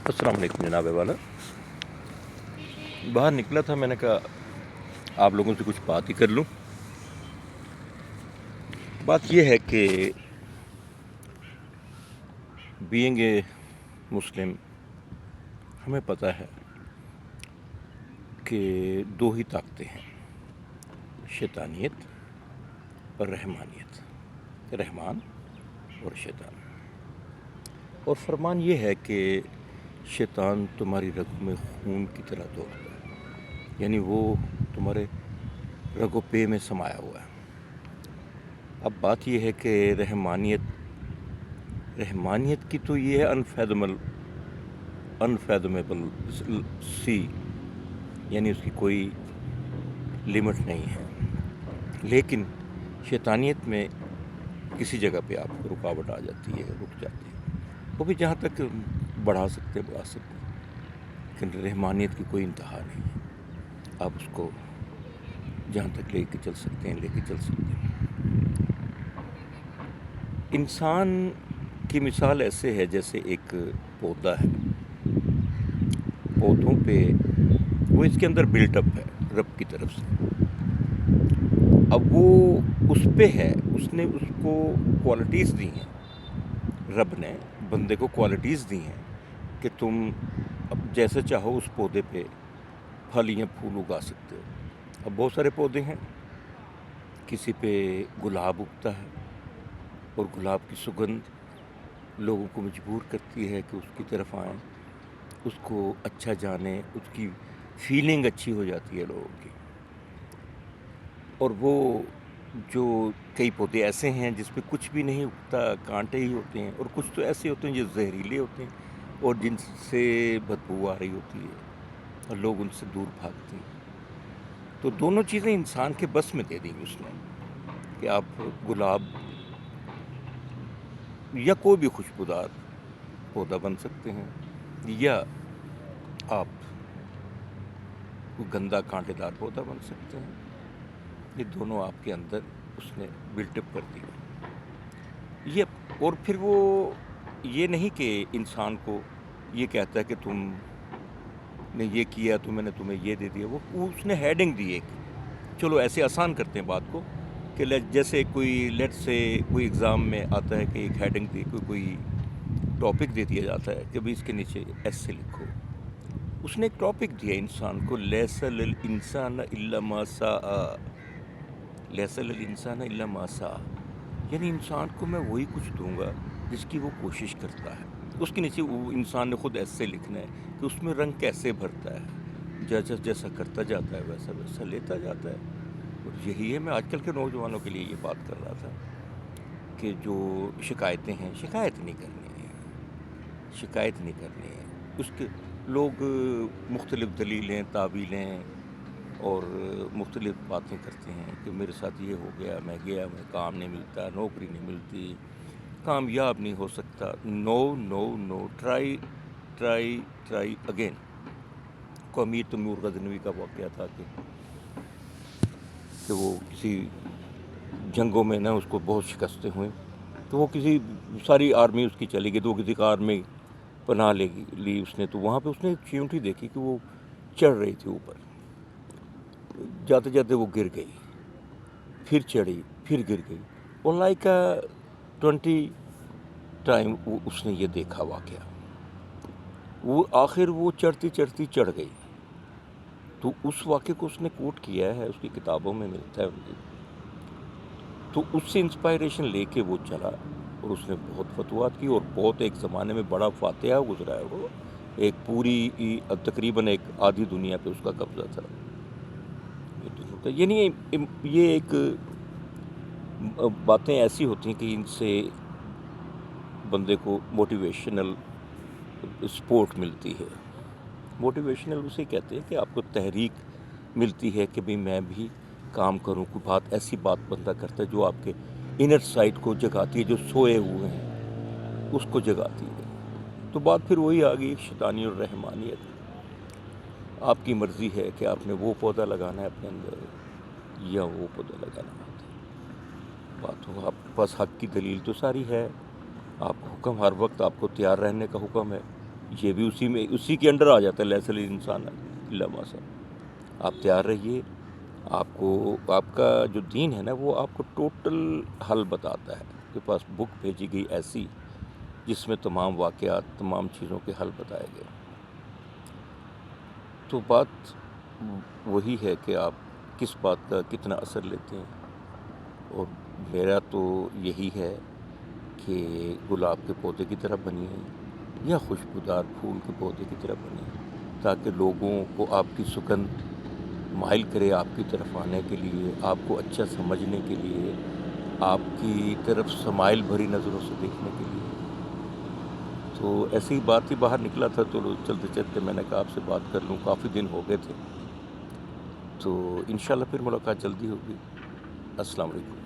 السلام علیکم جناب والا. باہر نکلا تھا, میں نے کہا آپ لوگوں سے کچھ بات ہی کر لوں. بات یہ ہے کہ بینگ اے مسلم ہمیں پتہ ہے کہ دو ہی طاقتیں ہیں, شیطانیت اور رحمانیت, رحمان اور شیطان. اور فرمان یہ ہے کہ شیطان تمہاری رگوں میں خون کی طرح دوڑتا ہے, یعنی وہ تمہارے رگ و پے میں سمایا ہوا ہے. اب بات یہ ہے کہ رحمانیت کی تو یہ ہے انفیدمیبل سی, یعنی اس کی کوئی لمٹ نہیں ہے. لیکن شیطانیت میں کسی جگہ پہ آپ کو رکاوٹ آ جاتی ہے, رک جاتی ہے. وہ بھی جہاں تک بڑھا سکتے ہیں, لیکن رحمانیت کی کوئی انتہا نہیں ہے. آپ اس کو جہاں تک لے کے چل سکتے ہیں. انسان کی مثال ایسے ہے جیسے ایک پودا ہے, پودوں پہ وہ اس کے اندر بلٹ اپ ہے رب کی طرف سے. اب وہ اس پہ ہے, اس نے اس کو کوالٹیز دی ہیں, رب نے بندے کو کوالٹیز دی ہیں کہ تم اب جیسے چاہو اس پودے پہ پھل یا پھول اگا سکتے ہو. اب بہت سارے پودے ہیں, کسی پہ گلاب اگتا ہے اور گلاب کی سگندھ لوگوں کو مجبور کرتی ہے کہ اس کی طرف آئیں, اس کو اچھا جانیں, اس کی فیلنگ اچھی ہو جاتی ہے لوگوں کی. اور وہ جو کئی پودے ایسے ہیں جس پہ کچھ بھی نہیں اگتا, کانٹے ہی ہوتے ہیں, اور کچھ تو ایسے ہوتے ہیں جو زہریلے ہوتے ہیں اور جن سے بدبو آ رہی ہوتی ہے اور لوگ ان سے دور بھاگتے ہیں. تو دونوں چیزیں انسان کے بس میں دے دیں گی اس نے, کہ آپ گلاب یا کوئی بھی خوشبودار پودا بن سکتے ہیں, یا آپ گندا کانٹے دار پودا بن سکتے ہیں. یہ دونوں آپ کے اندر اس نے بلٹ اپ کر دیا. اور پھر وہ یہ نہیں کہ انسان کو یہ کہتا ہے کہ تم نے یہ کیا تو میں نے تمہیں یہ دے دیا. وہ اس نے ہیڈنگ دی ایک, چلو ایسے آسان کرتے ہیں بات کو, کہ جیسے کوئی کوئی ایگزام میں آتا ہے کہ ایک ہیڈنگ دی, کوئی ٹاپک دے دیا جاتا ہے کہ بھی اس کے نیچے ایسے لکھو. اس نے ایک ٹاپک دیا انسان کو, لیس للانسان الا ما سعی, لیس للانسان الا ما سعی, یعنی انسان کو میں وہی کچھ دوں گا جس کی وہ کوشش کرتا ہے. اس کے نیچے وہ انسان نے خود ایسے لکھنا ہے کہ اس میں رنگ کیسے بھرتا ہے, جیسا جیسا کرتا جاتا ہے ویسا ویسا لیتا جاتا ہے. اور یہی ہے, میں آج کل کے نوجوانوں کے لیے یہ بات کر رہا تھا کہ جو شکایتیں ہیں, شکایت نہیں کرنی ہے. اس کے لوگ مختلف دلیلیں, تعویلیں اور مختلف باتیں کرتے ہیں کہ میرے ساتھ یہ ہو گیا, میں گیا, میں کام نہیں ملتا, نوکری نہیں ملتی, کامیاب نہیں ہو سکتا. نو, ٹرائی اگین. کو امیر تیمور غزنوی کا واقعہ تھا کہ وہ کسی جنگوں میں اس کو بہت شکستیں ہوئیں, تو وہ کسی ساری آرمی اس کی چلی گئی, تو وہ کسی کار میں پناہ لی اس نے. تو وہاں پہ اس نے ایک چیونٹی دیکھی کہ وہ چڑھ رہی تھی اوپر, جاتے جاتے وہ گر گئی, پھر چڑھی, پھر گر گئی, اور لائک 20 ٹائم اس نے یہ دیکھا واقعہ. وہ آخر وہ چڑھتی چڑھتی چڑھ گئی. تو اس واقعے کو اس نے کوٹ کیا ہے, اس کی کتابوں میں ملتا ہے ان کی. تو اس سے انسپائریشن لے کے وہ چلا, اور اس نے بہت فتوحات کی, اور بہت ایک زمانے میں بڑا فاتحہ گزرا ہے. وہ ایک پوری تقریباً ایک آدھی دنیا پہ اس کا قبضہ تھا. یعنی یہ ایک باتیں ایسی ہوتی ہیں کہ ان سے بندے کو موٹیویشنل سپورٹ ملتی ہے. موٹیویشنل اسے کہتے ہیں کہ آپ کو تحریک ملتی ہے کہ بھئی میں بھی کام کروں. کوئی بات ایسی بات بندہ کرتا ہے جو آپ کے انر سائڈ کو جگاتی ہے, جو سوئے ہوئے ہیں اس کو جگاتی ہے. تو بات پھر وہی آ گئی, شیطانی اور رحمانیت. آپ کی مرضی ہے کہ آپ نے وہ پودا لگانا ہے اپنے اندر یا وہ پودا لگانا ہے. بات ہو, آپ کے پاس حق کی دلیل تو ساری ہے, آپ کو حکم ہر وقت آپ کو تیار رہنے کا حکم ہے, یہ بھی اسی کے انڈر آ جاتا ہے، لیس الانسان الا ما سعى۔ آپ تیار رہیے، آپ کو آپ کا جو دین ہے نا وہ آپ کو ٹوٹل حل بتاتا ہے۔ آپ کے پاس بک بھیجی گئی ایسی جس میں تمام واقعات، تمام چیزوں کے حل بتائے گئے۔ تو بات وہی ہے کہ آپ کس بات کا کتنا اثر لیتے ہیں، اور میرا تو یہی ہے کہ گلاب کے پودے کی طرح بنیے یا خوشبودار پھول کے پودے کی طرح بنیے، تاکہ لوگوں کو آپ کی سگندھ مائل کرے آپ کی طرف آنے کے لیے، آپ کو اچھا سمجھنے کے لیے، آپ کی طرف سمائل بھری نظروں سے دیکھنے کے لیے۔ تو ایسی ہی بات ہی باہر نکلا تھا، تو چلتے چلتے میں نے کہا آپ سے بات کر لوں، کافی دن ہو گئے تھے، تو انشاءاللہ پھر ملاقات جلدی ہوگی۔ السلام علیکم۔